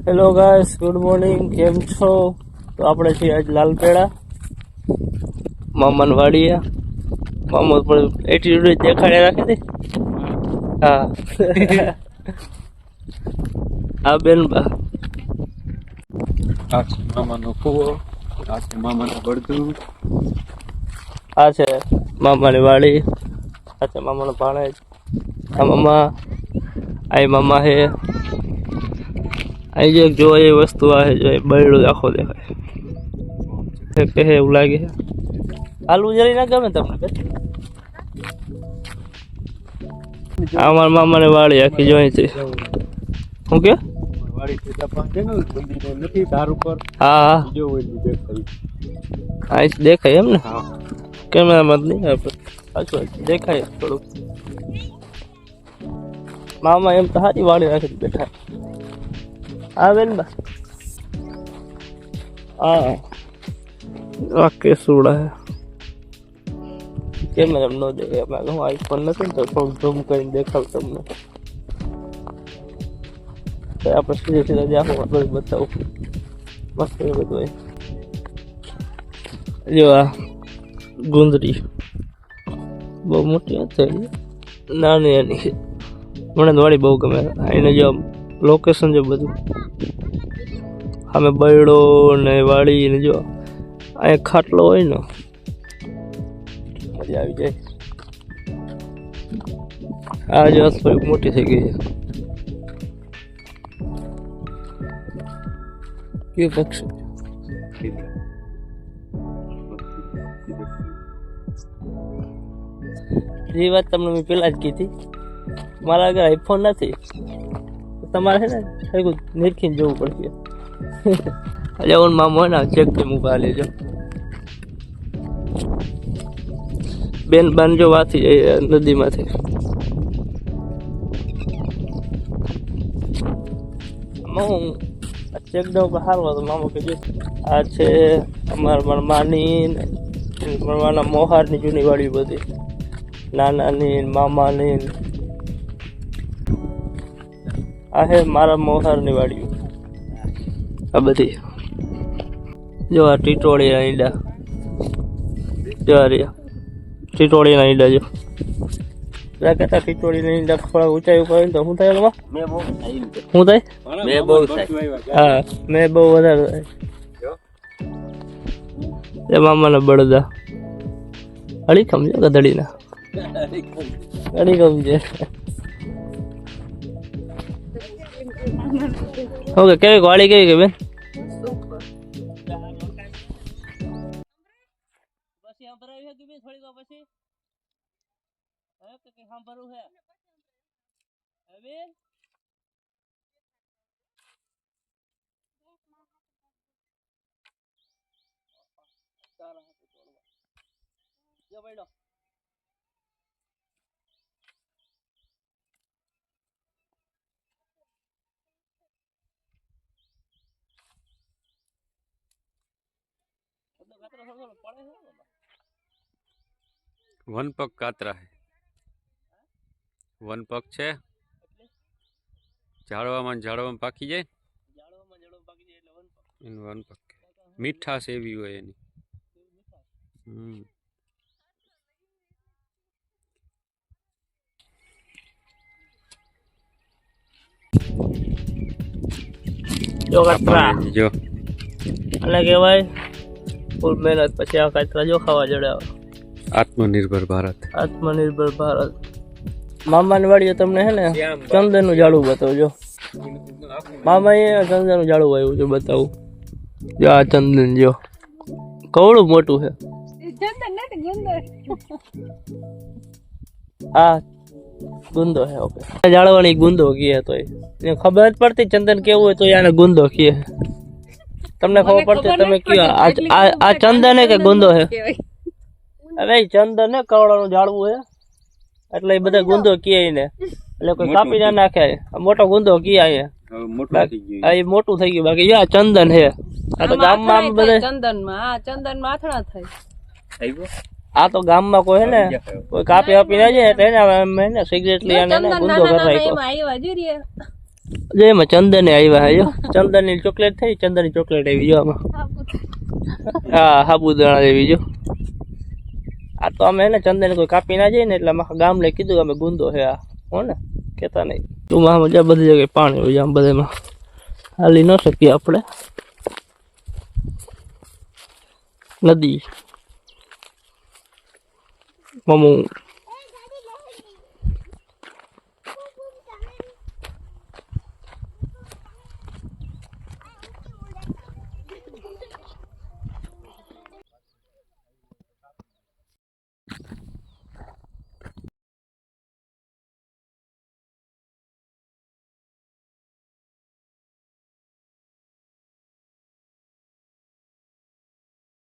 Hello guys, good morning. કેમ છો? તો આપણે છીએ આજ લાલપેડા મામાની વાડીએ. મામા પણ એટીટ્યુડ દેખાડે રાખી દે. હા હા બેન બા. આ છે મામાનો કૂવો, આ છે મામાનું બળદું, આ છે મામાની વાડી, આ છે મામાનો ભાણેજ, આ મામા, આ મામા હે. અહીં જે જોવા એ વસ્તુ આ જો બળડું આખો દેખાય કહે એવું લાગે. આલુ જરી ના ગમે તમને બેન? અમારા મામાને વાડી આખી જોઈ છે. શું કે વાડી નથી ધાર ઉપર? હા જો ઓલું દેખાય. અહીં દેખાય એમ ને? હા, કેમેરામાં જ નહીં આપણે પાછું દેખાય થોડુંક. મામા એમ તો સારી વાડી રાખી બેઠા. હા બેન બા. હા કેસુડા હે. કેમેરા ન દેખાય. અમારે હું આઈફોન નથી ને તો થોડું ઝૂમ કરીને દેખાવ તમને. આપણે સીધે સીધા જાઓ બધું બતાવું. મસ્ત એ બધું જો આ ગુંદરી બહુ મોટી હતી, નાની નાની છે. મને વાડી બહુ ગમે. એને જો લોકેશન જો બધું અમે બરડો ને વાડી ને જો અહીંયા ખાટલો હોય ને મજા આવી જાય. આ જો થોડીક મોટી થઈ ગઈ છે. કે પક્ષી એ વાત તમને મેં પેલા જ કીધી. મારા આગળ આઈફોન નથી, તમારે છે ને કઈક નિરખીને જવું પડશે. જવું મામો હોય ને ચેકથી મૂકા લેજો. બેન બાંધજો વાથી જાય નદીમાંથી. હું ચેકડો સારું હતું મામો કીધું. આ છે અમારા માની મારા મોહારની જૂની વાડી બધી, નાનાની મામાની. આ હે મારા મોહારની વાડીઓ આ બધી. જો આ ટીટોળીના ઈંડા જો આ રહ્યા ટીટોળીના ઈંડા જો કહેતા ટીટોળીના ઈંડા થોડા ઊંચાઈ ઉપર તો શું થાય? શું થાય? હા મેં બહુ વધારે થાય. એ મામાના બળદા અડીખમ જો ગધડીના અડીખમ છે. ઓકે કેવી વાડી કેવી કે બેન? પછી સંભળાવી હતી બેન થોડી વાર પછી કે સાંભળવું છે હવે સારા હતી તોડવા જો બેડો. વન પગ કાતરા હે. વન પગ છે, ઝાડવામાં પાકી જાય. એનું વન પગ મીઠાશ એવી હોય એની. જો કાતરા જો અને કહેવાય ફૂલ મહેનત પછી આ કાતરા જો ખાવા જડે. આત્મનિર્ભર ભારત. આત્મનિર્ભર ભારત. મામાની વાડીએ તમને હે ને ચંદનનું ઝાડું બતાવજો. મામા એ ચંદનનું ઝાડું આવ્યું છે બતાવું. જો આ ચંદન જો કવડું મોટું છે. હા ગુંદો છે. ઓકે ઝાડવાની ગુંદો કીએ તો એને ખબર જ પડતી ચંદન કેવું હોય તો એને ગુંદો કીએ. તમને ખબર પડતી તમે કયો આ ચંદન હે કે ગુંદો હે? અરે ચંદન ને કવડાનું ઝાડવું હે એટલે એ બધા ગુંદો કીએ ને. એટલે કોઈ કાપી ના નાખે. મોટો ગુંદો કીએ અહીંયા. એ મોટું થઈ ગયું. બાકી યા ચંદન હે. આ તો ગામમાં બધા ચંદનમાં આથડા થાય. આ તો ગામમાં કોઈ હે ને કોઈ કાપી આપી ના જાય એટલે સિગરેટ લઈ અને ગુંદો કરાય. જે એમાં ચંદન આવ્યા હે જો ચંદન ની ચોકલેટ થઈ ચંદન ની ચોકલેટ આવી જો આમાં હા સાબુદાણા જેવી જો આ તો અમે ને ચંદન કોઈ કાપી ના જાય ને એટલે અમે ગામડે કીધું અમે ગુંદો હે આ હો ને કેતા નહીં ચોમાસામાં જ્યાં બધી જગ્યાએ પાણી હોય આમ બધામાં હાલી ન શકીએ આપણે નદી મમું